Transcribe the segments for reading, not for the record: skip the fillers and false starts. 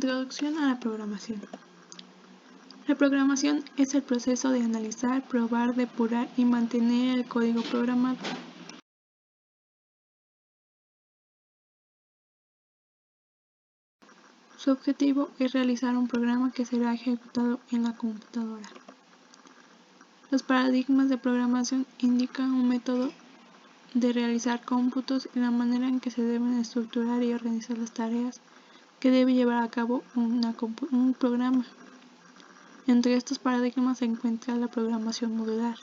Introducción a la programación. La programación es el proceso de analizar, probar, depurar y mantener el código programado. Su objetivo es realizar un programa que será ejecutado en la computadora. Los paradigmas de programación indican un método de realizar cómputos y la manera en que se deben estructurar y organizar las tareas que debe llevar a cabo un programa. Entre estos paradigmas se encuentra la programación modular,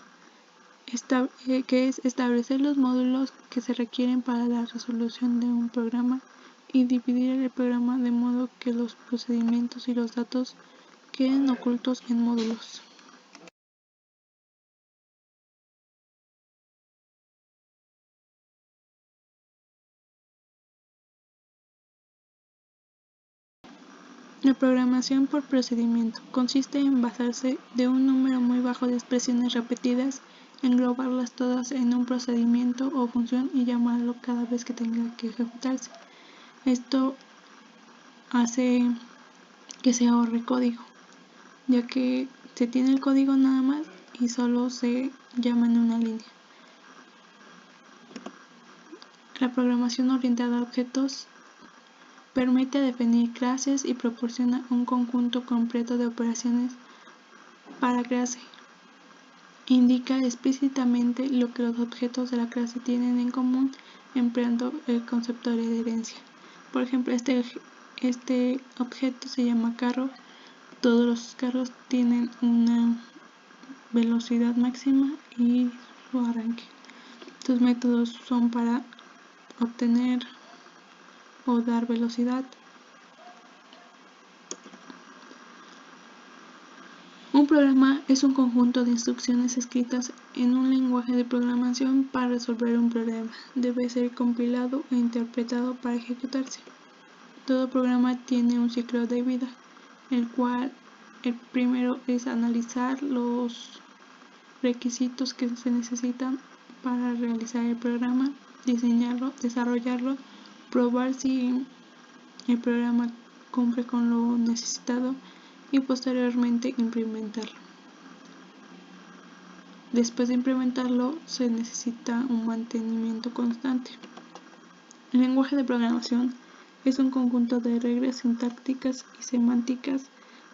que es establecer los módulos que se requieren para la resolución de un programa y dividir el programa de modo que los procedimientos y los datos queden ocultos en módulos. La programación por procedimiento consiste en basarse de un número muy bajo de expresiones repetidas, englobarlas todas en un procedimiento o función y llamarlo cada vez que tenga que ejecutarse. Esto hace que se ahorre código, ya que se tiene el código nada más y solo se llama en una línea. La programación orientada a objetos permite definir clases y proporciona un conjunto completo de operaciones para clase. Indica explícitamente lo que los objetos de la clase tienen en común empleando el concepto de herencia. Por ejemplo, este objeto se llama carro. Todos los carros tienen una velocidad máxima y su arranque. Sus métodos son para obtener o dar velocidad. Un programa es un conjunto de instrucciones escritas en un lenguaje de programación para resolver un problema. Debe ser compilado e interpretado para ejecutarse. Todo programa tiene un ciclo de vida, el cual el primero es analizar los requisitos que se necesitan para realizar el programa, diseñarlo, desarrollarlo, probar si el programa cumple con lo necesitado y posteriormente implementarlo. Después de implementarlo se necesita un mantenimiento constante. El lenguaje de programación es un conjunto de reglas sintácticas y semánticas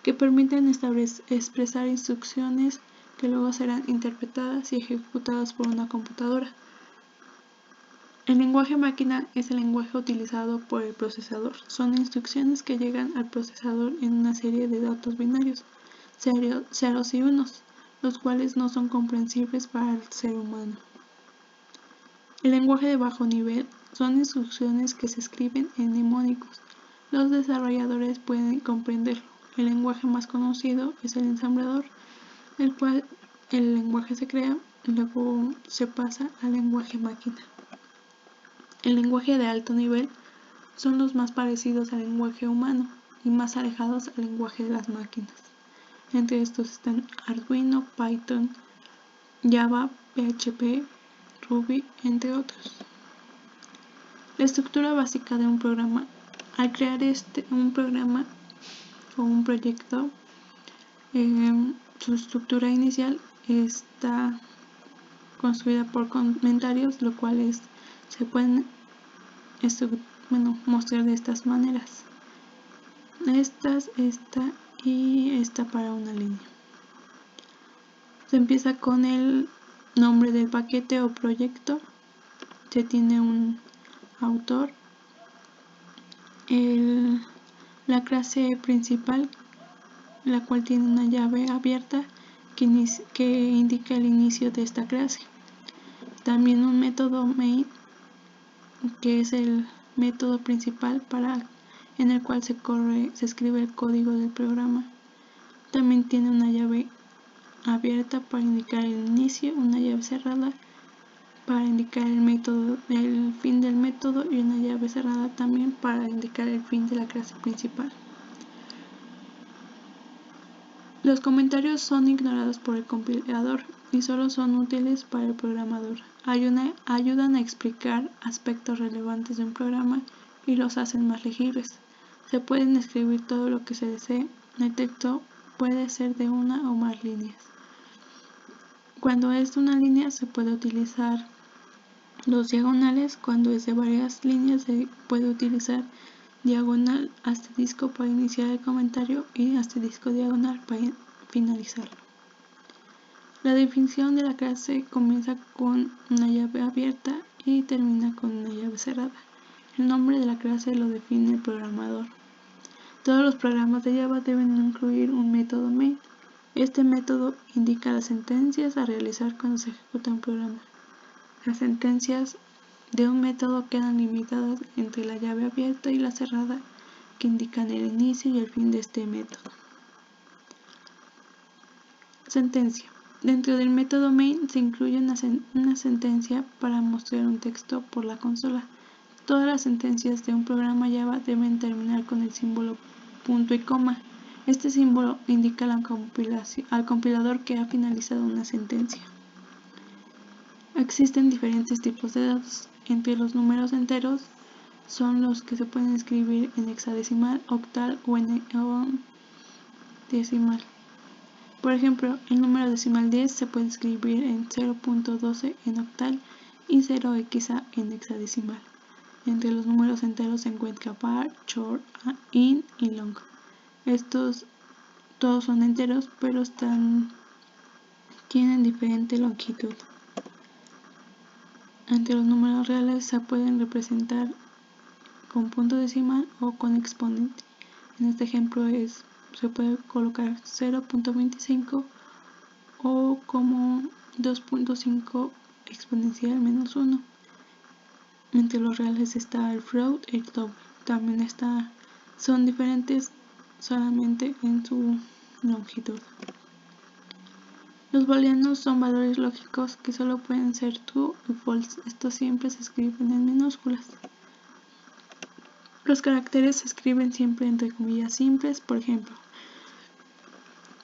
que permiten expresar instrucciones que luego serán interpretadas y ejecutadas por una computadora. El lenguaje máquina es el lenguaje utilizado por el procesador. Son instrucciones que llegan al procesador en una serie de datos binarios, ceros y unos, los cuales no son comprensibles para el ser humano. El lenguaje de bajo nivel son instrucciones que se escriben en mnemónicos. Los desarrolladores pueden comprenderlo. El lenguaje más conocido es el ensamblador, el cual el lenguaje se crea y luego se pasa al lenguaje máquina. El lenguaje de alto nivel son los más parecidos al lenguaje humano y más alejados al lenguaje de las máquinas. Entre estos están Arduino, Python, Java, PHP, Ruby, entre otros. La estructura básica de un programa. Al crear un programa o un proyecto, su estructura inicial está construida por comentarios, lo cual se pueden mostrar de estas maneras. Esta y esta para una línea. Se empieza con el nombre del paquete o proyecto. Se tiene un autor. La clase principal, la cual tiene una llave abierta que indica el inicio de esta clase. También un método main, que es el método principal en el cual se escribe el código del programa. También tiene una llave abierta para indicar el inicio, una llave cerrada para indicar el fin del método y una llave cerrada también para indicar el fin de la clase principal. Los comentarios son ignorados por el compilador y solo son útiles para el programador. Ayudan a explicar aspectos relevantes de un programa y los hacen más legibles. Se pueden escribir todo lo que se desee. El texto puede ser de una o más líneas. Cuando es de una línea se puede utilizar dos diagonales. Cuando es de varias líneas se puede utilizar diagonal asterisco para iniciar el comentario y asterisco diagonal para finalizarlo. La definición de la clase comienza con una llave abierta y termina con una llave cerrada. El nombre de la clase lo define el programador. Todos los programas de Java deben incluir un método main. Este método indica las sentencias a realizar cuando se ejecuta un programa. Las sentencias de un método quedan limitadas entre la llave abierta y la cerrada, que indican el inicio y el fin de este método. Sentencia. Dentro del método main se incluye una sentencia para mostrar un texto por la consola. Todas las sentencias de un programa Java deben terminar con el símbolo punto y coma. Este símbolo indica al compilador que ha finalizado una sentencia. Existen diferentes tipos de datos. Entre los números enteros son los que se pueden escribir en hexadecimal, octal o en decimal. Por ejemplo, el número decimal 10 se puede escribir en 0.12 en octal y 0x en hexadecimal. Entre los números enteros se encuentra var, short, int y long. Estos todos son enteros, pero tienen diferente longitud. Entre los números reales se pueden representar con punto decimal o con exponente. En este ejemplo se puede colocar 0.25 o como 2.5 exponencial menos 1. Entre los reales está el float y el double. También son diferentes solamente en su longitud. Los booleanos son valores lógicos que solo pueden ser true y false. Estos siempre se escriben en minúsculas. Los caracteres se escriben siempre entre comillas simples. Por ejemplo,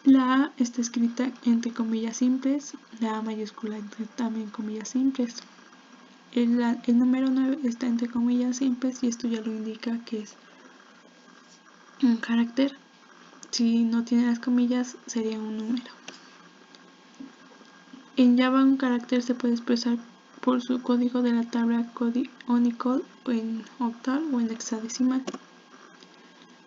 la A está escrita entre comillas simples, la A mayúscula entre también comillas simples. El número 9 está entre comillas simples y esto ya lo indica que es un carácter. Si no tiene las comillas sería un número. En Java un carácter se puede expresar por su código de la tabla Unicode o en octal o en hexadecimal.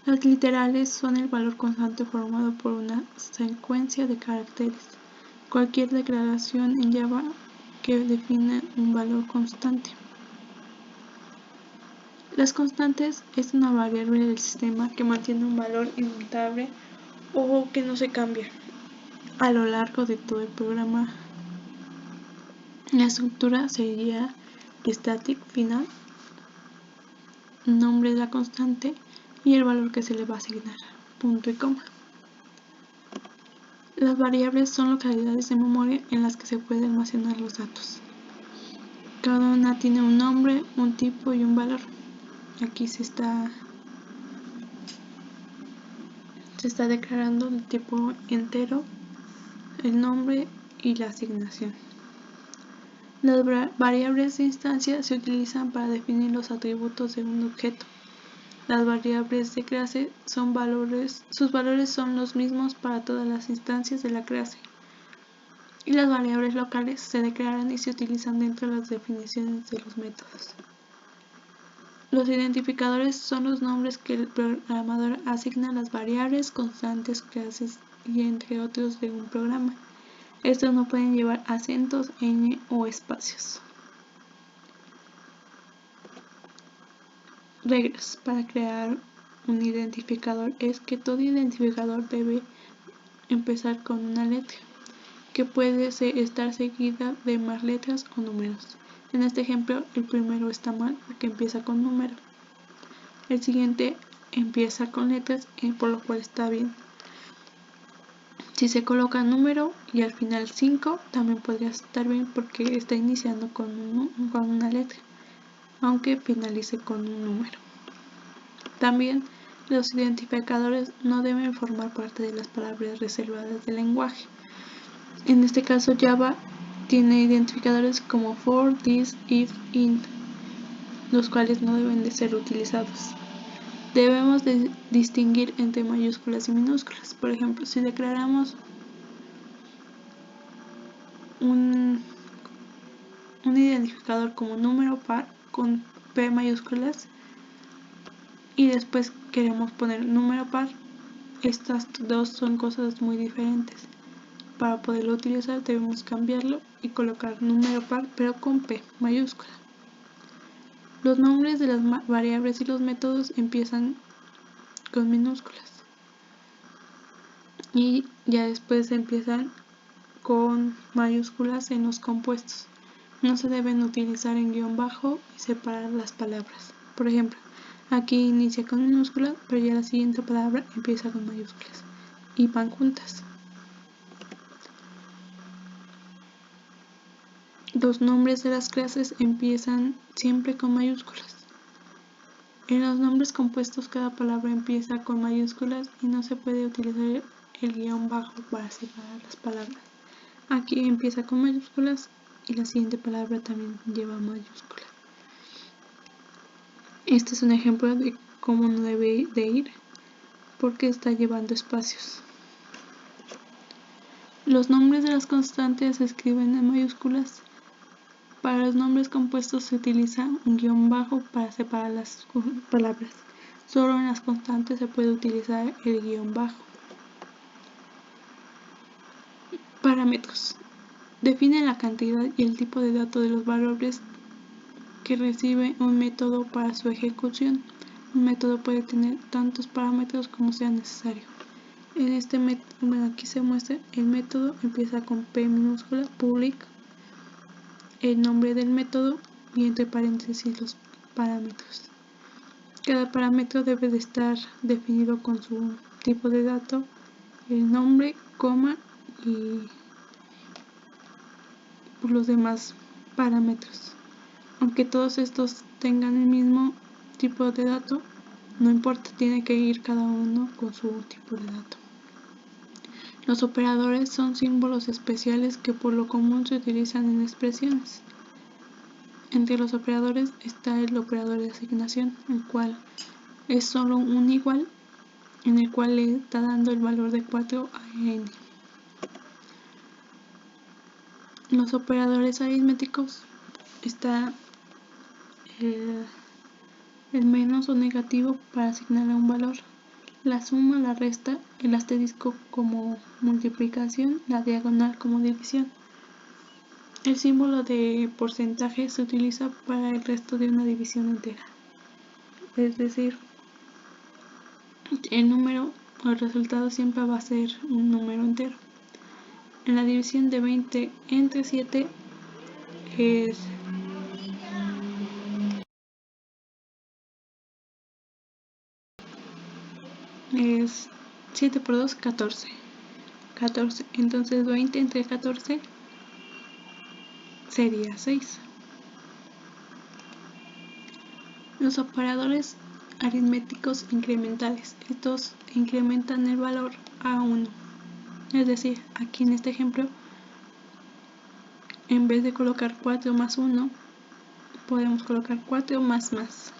Las literales son el valor constante formado por una secuencia de caracteres. Cualquier declaración en Java que define un valor constante. Las constantes es una variable del sistema que mantiene un valor inmutable o que no se cambia a lo largo de todo el programa. La estructura sería static final, nombre de la constante y el valor que se le va a asignar, punto y coma. Las variables son localidades de memoria en las que se pueden almacenar los datos. Cada una tiene un nombre, un tipo y un valor. Aquí se está declarando el tipo entero, el nombre y la asignación. Las variables de instancia se utilizan para definir los atributos de un objeto. Las variables de clase sus valores son los mismos para todas las instancias de la clase. Y las variables locales se declaran y se utilizan dentro de las definiciones de los métodos. Los identificadores son los nombres que el programador asigna a las variables, constantes, clases y entre otros de un programa. Estos no pueden llevar acentos, ñ o espacios. Reglas para crear un identificador es que todo identificador debe empezar con una letra, que puede estar seguida de más letras o números. En este ejemplo, el primero está mal porque empieza con número. El siguiente empieza con letras, por lo cual está bien. Si se coloca número y al final 5, también podría estar bien porque está iniciando con una letra, aunque finalice con un número. También los identificadores no deben formar parte de las palabras reservadas del lenguaje. En este caso Java tiene identificadores como for, this, if, int, los cuales no deben de ser utilizados. Debemos de distinguir entre mayúsculas y minúsculas. Por ejemplo, si declaramos un identificador como número par con P mayúsculas y después queremos poner número par, estas dos son cosas muy diferentes. Para poderlo utilizar debemos cambiarlo y colocar número par pero con P mayúscula. Los nombres de las variables y los métodos empiezan con minúsculas y ya después empiezan con mayúsculas en los compuestos. No se deben utilizar en guión bajo y separar las palabras. Por ejemplo, aquí inicia con minúsculas, pero ya la siguiente palabra empieza con mayúsculas y van juntas. Los nombres de las clases empiezan siempre con mayúsculas. En los nombres compuestos cada palabra empieza con mayúsculas y no se puede utilizar el guión bajo para separar las palabras. Aquí empieza con mayúsculas y la siguiente palabra también lleva mayúsculas. Este es un ejemplo de cómo no debe de ir porque está llevando espacios. Los nombres de las constantes se escriben en mayúsculas. Para los nombres compuestos se utiliza un guión bajo para separar las palabras. Solo en las constantes se puede utilizar el guión bajo. Parámetros. Define la cantidad y el tipo de datos de los valores que recibe un método para su ejecución. Un método puede tener tantos parámetros como sea necesario. En este método, aquí se muestra el método, empieza con P minúscula, public, el nombre del método y entre paréntesis los parámetros. Cada parámetro debe de estar definido con su tipo de dato, el nombre, coma y los demás parámetros. Aunque todos estos tengan el mismo tipo de dato, no importa, tiene que ir cada uno con su tipo de dato. Los operadores son símbolos especiales que por lo común se utilizan en expresiones. Entre los operadores está el operador de asignación, el cual es solo un igual, en el cual le está dando el valor de 4 a n. Los operadores aritméticos está el menos o negativo para asignar a un valor, la suma, la resta, el asterisco como multiplicación, la diagonal como división. El símbolo de porcentaje se utiliza para el resto de una división entera, es decir, el número o el resultado siempre va a ser un número entero. En la división de 20 entre 7 es 7 por 2, 14. Entonces 20 entre 14 sería 6. Los operadores aritméticos incrementales. Estos incrementan el valor a 1. Es decir, aquí en este ejemplo, en vez de colocar 4 más 1, podemos colocar 4 más más.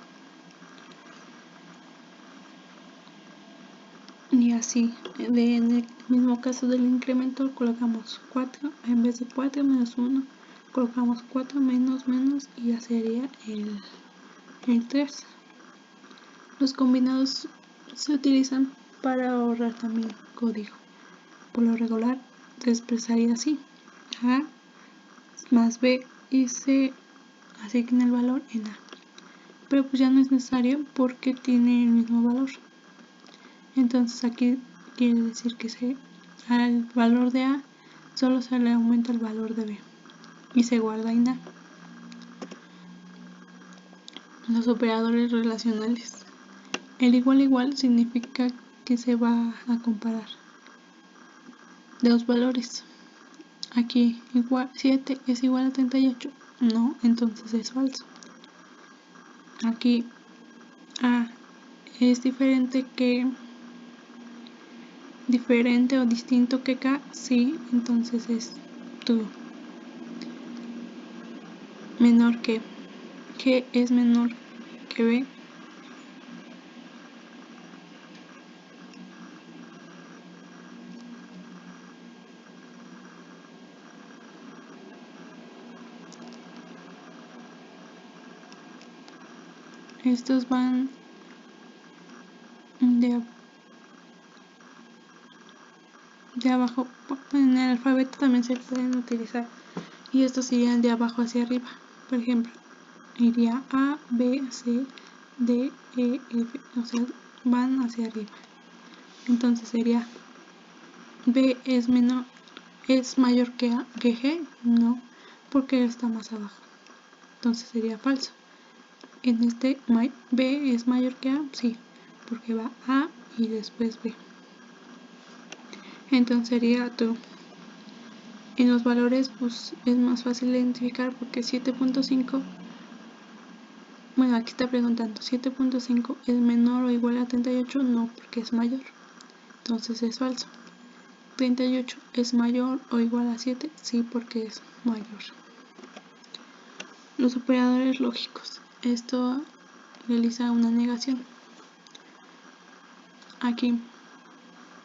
Y así, en el mismo caso del incremento, colocamos 4, en vez de 4 menos 1, colocamos 4 menos menos y ya sería el 3. Los combinados se utilizan para ahorrar también código. Por lo regular se expresaría así: A más B y se asigna el valor en A. Pero pues ya no es necesario porque tiene el mismo valor. Entonces aquí quiere decir que al valor de A solo se le aumenta el valor de B y se guarda en A. Los operadores relacionales. El igual igual significa que se va a comparar dos valores. Aquí igual 7 es igual a 38. No, entonces es falso. Aquí A es diferente o distinto que K, sí, entonces es true. Menor que G es menor que B, Estos van de abajo. En el alfabeto también se pueden utilizar, y estos irían de abajo hacia arriba. Por ejemplo, iría A, B, C, D, E, F, o sea, van hacia arriba. Entonces sería B es mayor que G, no, porque está más abajo. Entonces sería falso. En este, B es mayor que A, sí, porque va A y después B. Entonces sería true. En los valores, pues es más fácil de identificar, porque 7.5, bueno, aquí está preguntando, 7.5 es menor o igual a 38, no, porque es mayor, entonces es falso. 38 es mayor o igual a 7, sí, porque es mayor. Los operadores lógicos, esto realiza una negación. Aquí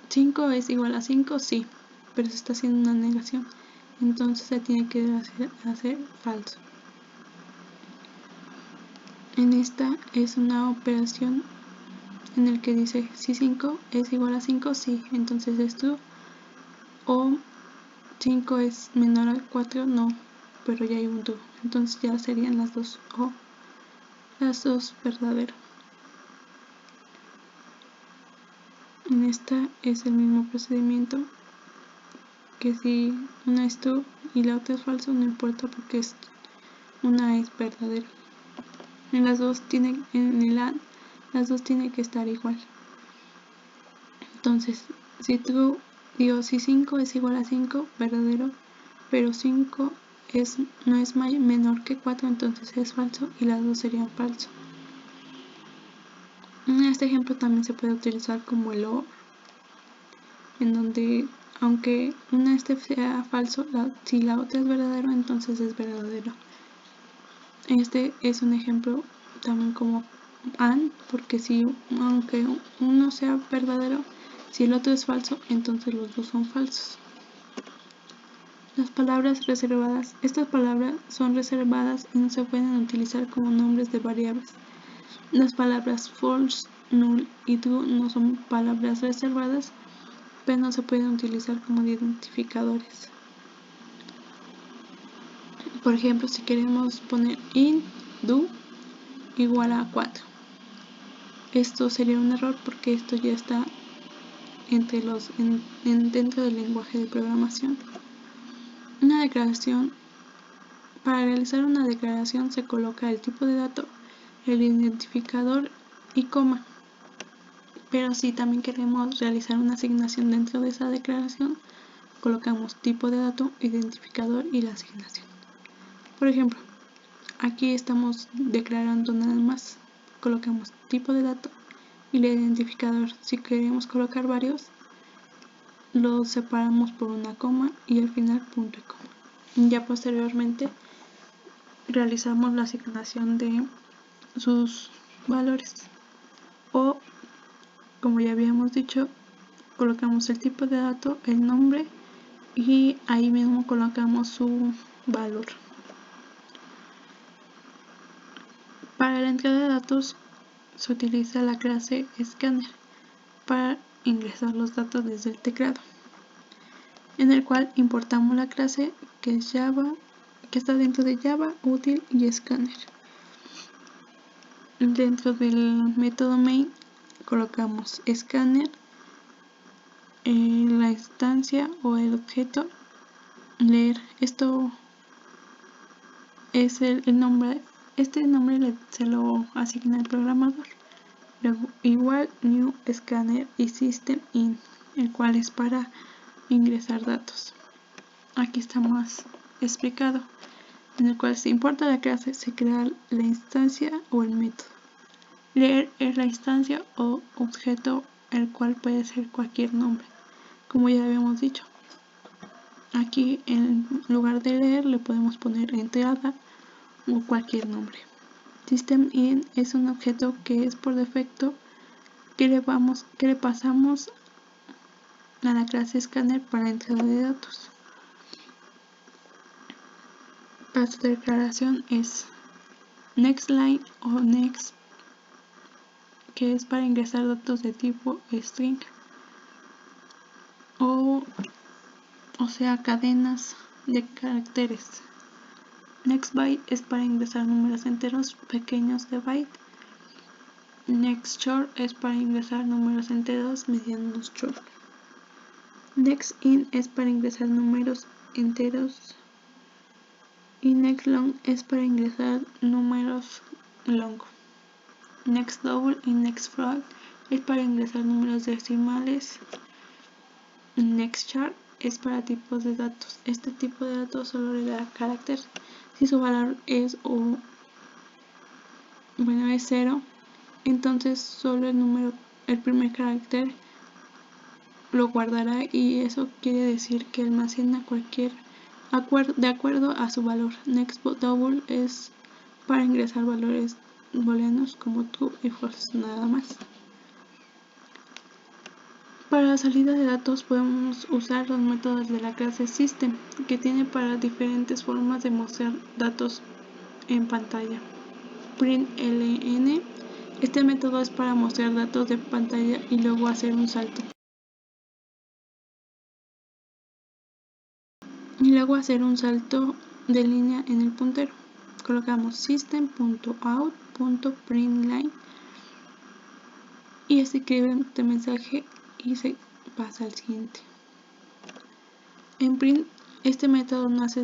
5 es igual a 5, sí, pero se está haciendo una negación, entonces se tiene que hacer falso. En esta es una operación en el que dice si 5 es igual a 5, sí, entonces es true. O 5 es menor a 4, no, pero ya hay un true, entonces ya serían las dos, o las dos verdadero. En esta es el mismo procedimiento, que si una es true y la otra es falso, no importa, porque una es verdadera. En las dos tiene, en el AND, las dos tienen que estar igual. Entonces, si true, digo, si 5 es igual a 5, verdadero, pero 5 no es menor que 4, entonces es falso, y las dos serían falso. En este ejemplo también se puede utilizar como el OR, en donde aunque una sea falso, si la otra es verdadero, entonces es verdadero. Este es un ejemplo también como AND, porque si aunque uno sea verdadero, si el otro es falso, entonces los dos son falsos. Las palabras reservadas. Estas palabras son reservadas y no se pueden utilizar como nombres de variables. Las palabras false, null y true no son palabras reservadas, pero no se pueden utilizar como identificadores. Por ejemplo, si queremos poner int do igual a 4, esto sería un error porque esto ya está dentro del lenguaje de programación. Una declaración. Para realizar una declaración se coloca el tipo de dato, el identificador y coma. Pero si también queremos realizar una asignación dentro de esa declaración, colocamos tipo de dato, identificador y la asignación. Por ejemplo, aquí estamos declarando nada más. Colocamos tipo de dato y el identificador. Si queremos colocar varios, los separamos por una coma y al final punto y coma. Ya posteriormente realizamos la asignación de sus valores, o como ya habíamos dicho, colocamos el tipo de dato, el nombre, y ahí mismo colocamos su valor. Para la entrada de datos se utiliza la clase Scanner para ingresar los datos desde el teclado, en el cual importamos la clase que es Java, que está dentro de Java, útil y Scanner. Dentro del método main colocamos Scanner, la instancia o el objeto, leer. Esto es el nombre. Este nombre se lo asigna el programador. Luego igual new scanner y system in, el cual es para ingresar datos. Aquí está más explicado, en el cual se importa la clase, se crea la instancia o el método. Leer es la instancia o objeto, el cual puede ser cualquier nombre, como ya habíamos dicho. Aquí en lugar de leer le podemos poner entrada o cualquier nombre. System in es un objeto que es por defecto que le pasamos a la clase scanner para entrada de datos. Para su declaración es next line o next que es para ingresar datos de tipo string, o sea, cadenas de caracteres. NextByte es para ingresar números enteros pequeños de byte. NextShort es para ingresar números enteros medianos short. NextIn es para ingresar números enteros. Y NextLong es para ingresar números long. NextDouble y NextFloat es para ingresar números decimales. NextChar es para tipos de datos. Este tipo de datos solo le da carácter. Si su valor es 0, entonces solo el primer carácter lo guardará, y eso quiere decir que almacena de acuerdo a su valor. NextDouble es para ingresar valores booleanos como true y false, nada más. Para la salida de datos podemos usar los métodos de la clase System, que tiene para diferentes formas de mostrar datos en pantalla. println, este método es para mostrar datos de pantalla y luego hacer un salto. De línea en el puntero. Colocamos system.out.println y escribe este mensaje y se pasa al siguiente. En print, este método no hace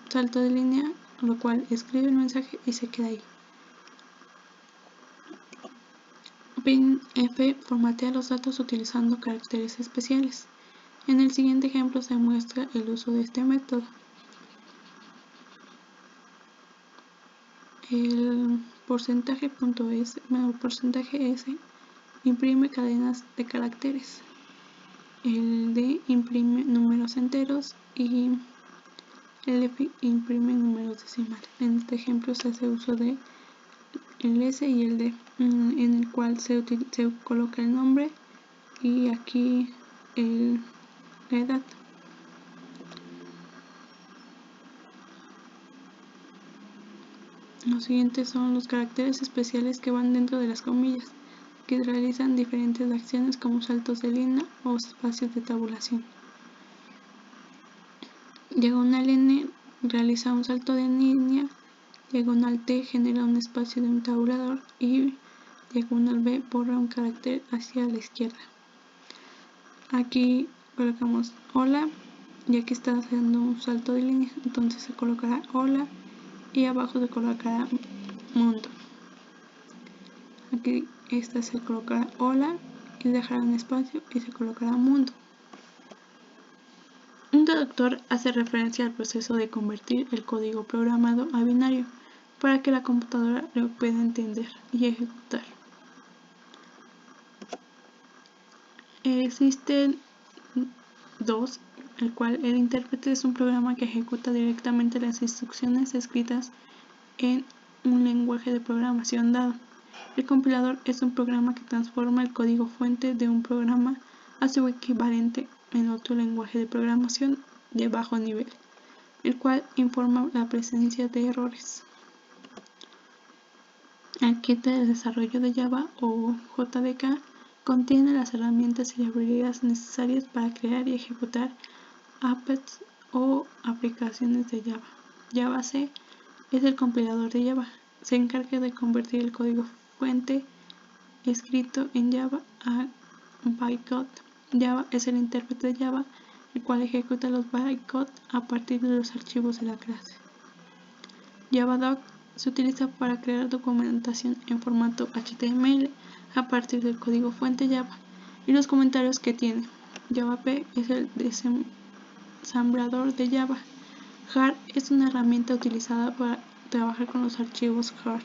salto de línea, lo cual escribe el mensaje y se queda ahí. printf formatea los datos utilizando caracteres especiales. En el siguiente ejemplo se muestra el uso de este método. El %s imprime cadenas de caracteres. El d imprime números enteros y el f imprime números decimales. En este ejemplo se hace uso de el s y el d, en el cual se coloca el nombre y aquí la edad. Los siguientes son los caracteres especiales que van dentro de las comillas, que realizan diferentes acciones como saltos de línea o espacios de tabulación. Diagonal N realiza un salto de línea, diagonal T genera un espacio de un tabulador y diagonal B borra un carácter hacia la izquierda. Aquí colocamos hola y aquí está haciendo un salto de línea, entonces se colocará hola y abajo se colocará mundo. Aquí se colocará hola y dejará un espacio y se colocará mundo. Un traductor hace referencia al proceso de convertir el código programado a binario para que la computadora lo pueda entender y ejecutar. Existen dos, el cual el intérprete es un programa que ejecuta directamente las instrucciones escritas en un lenguaje de programación dado. El compilador es un programa que transforma el código fuente de un programa a su equivalente en otro lenguaje de programación de bajo nivel, el cual informa la presencia de errores. El kit de desarrollo de Java o JDK contiene las herramientas y librerías necesarias para crear y ejecutar apps o aplicaciones de Java. JavaC es el compilador de Java. Se encarga de convertir el código fuente escrito en Java a bytecode. Java es el intérprete de Java, el cual ejecuta los bytecode a partir de los archivos de la clase. JavaDoc se utiliza para crear documentación en formato HTML a partir del código fuente Java y los comentarios que tiene. JavaP es el ensamblador de Java. Jar es una herramienta utilizada para trabajar con los archivos Jar.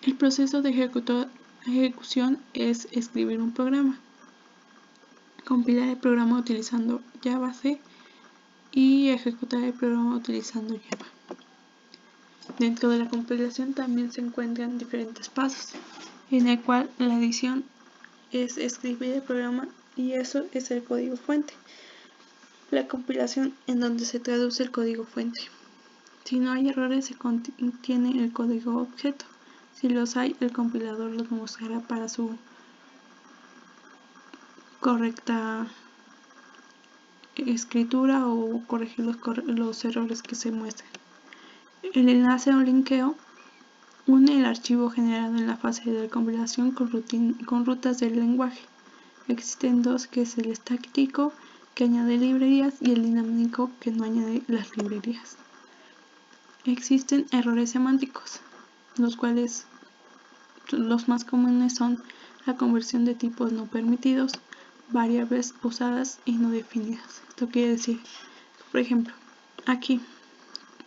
El proceso de ejecución es escribir un programa, compilar el programa utilizando JavaC y ejecutar el programa utilizando Java. Dentro de la compilación también se encuentran diferentes pasos, en el cual la edición es escribir el programa y eso es el código fuente. La compilación en donde se traduce el código fuente. Si no hay errores se contiene el código objeto. Si los hay, el compilador los mostrará para su correcta escritura o corregir los errores que se muestren. El enlace o linkeo une el archivo generado en la fase de compilación con rutas del lenguaje. Existen dos, que es el estático, que añade librerías, y el dinámico, que no añade las librerías. Existen errores semánticos, los cuales los más comunes son la conversión de tipos no permitidos, variables usadas y no definidas. Esto quiere decir, por ejemplo, aquí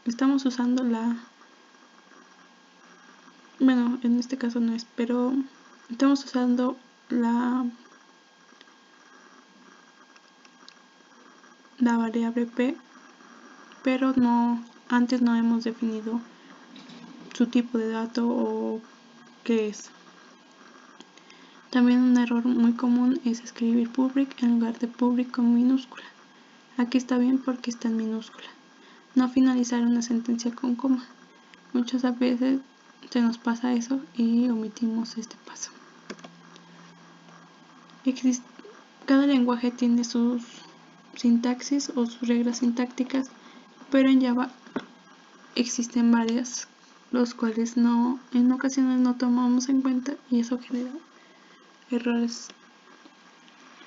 estamos usando bueno, en este caso no es, pero estamos usando la variable p, pero antes no hemos definido su tipo de dato o qué es. También un error muy común es escribir public en lugar de public con minúscula. Aquí está bien porque está en minúscula. No finalizar una sentencia con coma. Muchas veces se nos pasa eso y omitimos este paso. Cada lenguaje tiene sus sintaxis o sus reglas sintácticas, pero en Java existen varias, los cuales en ocasiones no tomamos en cuenta, y eso genera errores.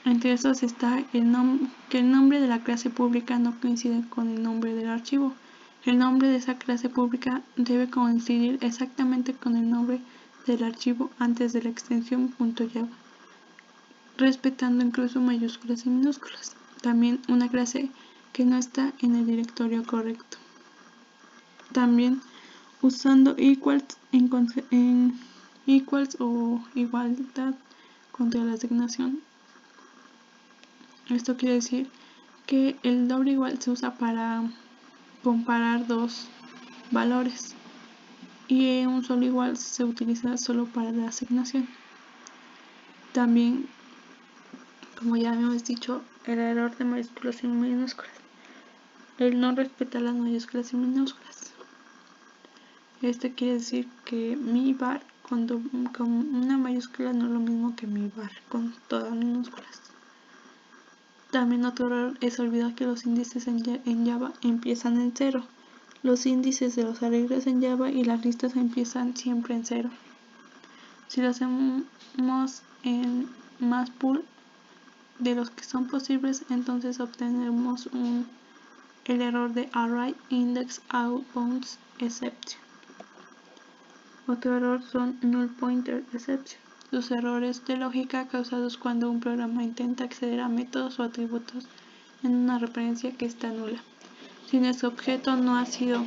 Entre esos está que el nombre de la clase pública no coincide con el nombre del archivo. El nombre de esa clase pública debe coincidir exactamente con el nombre del archivo antes de la extensión .java, respetando incluso mayúsculas y minúsculas. También una clase que no está en el directorio correcto. También usando equals en equals o igualdad contra la asignación. Esto quiere decir que el doble igual se usa para comparar dos valores y un solo igual se utiliza solo para la asignación. También, como ya habíamos dicho, el error de mayúsculas y minúsculas. El no respetar las mayúsculas y minúsculas. Esto quiere decir que mi bar con una mayúscula no es lo mismo que mi bar con todas minúsculas. También otro error es olvidar que los índices en Java empiezan en 0. Los índices de los arreglos en Java y las listas empiezan siempre en 0. Si lo hacemos en más pool de los que son posibles, entonces obtenemos el error de array index out bounds exception. Otro error son null pointer exception, los errores de lógica causados cuando un programa intenta acceder a métodos o atributos en una referencia que está nula. Si nuestro objeto no ha sido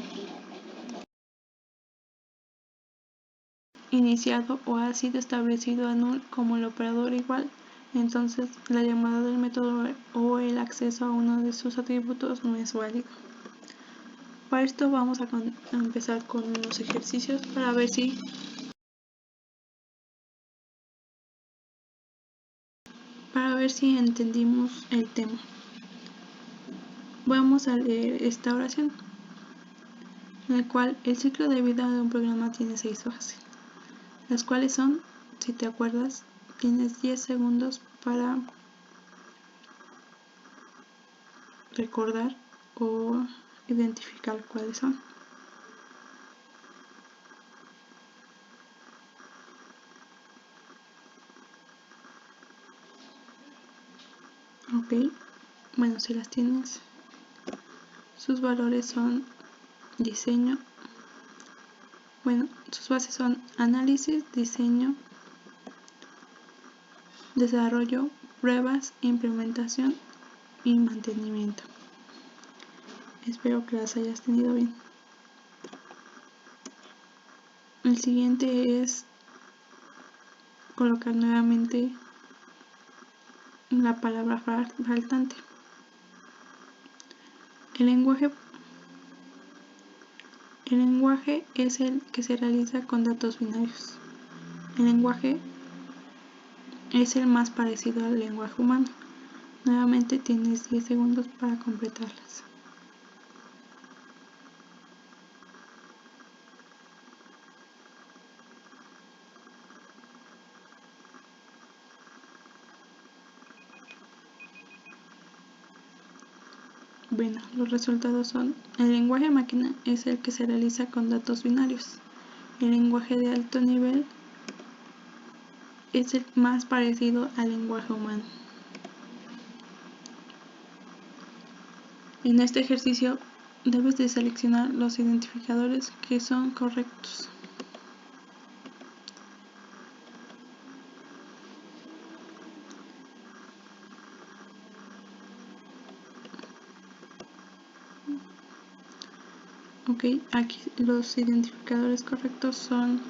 iniciado o ha sido establecido a null como el operador igual, entonces la llamada del método o el acceso a uno de sus atributos no es válido. Para esto vamos a empezar con unos ejercicios para ver si entendimos el tema. Vamos a leer esta oración, en la cual el ciclo de vida de un programa tiene 6 fases, las cuales son, si te acuerdas, tienes 10 segundos para recordar o identificar cuáles son. Ok, bueno, si las tienes, sus valores son diseño, sus bases son análisis, diseño, desarrollo, pruebas, implementación y mantenimiento. Espero que las hayas tenido bien. El siguiente es colocar nuevamente la palabra faltante. El lenguaje es el que se realiza con datos binarios. El lenguaje es el más parecido al lenguaje humano. Nuevamente tienes 10 segundos para completarlas. Bueno, los resultados son: el lenguaje máquina es el que se realiza con datos binarios. El lenguaje de alto nivel es el más parecido al lenguaje humano. En este ejercicio debes de seleccionar los identificadores que son correctos. Ok, aquí los identificadores correctos son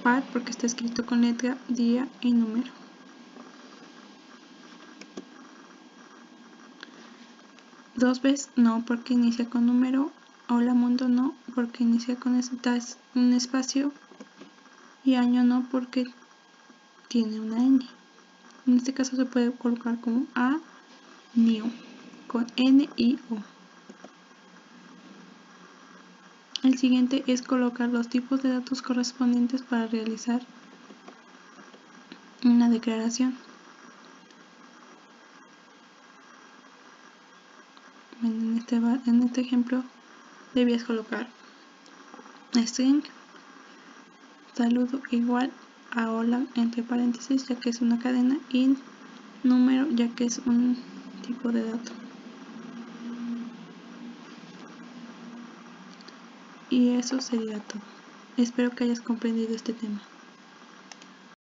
par porque está escrito con letra, día y número. Dos veces no porque inicia con número. Hola mundo no porque inicia con un espacio. Y año no porque tiene una N. En este caso se puede colocar como a new con N y O. El siguiente es colocar los tipos de datos correspondientes para realizar una declaración. En este ejemplo debías colocar string saludo igual a hola entre paréntesis ya que es una cadena y número ya que es un tipo de dato. Y eso sería todo. Espero que hayas comprendido este tema.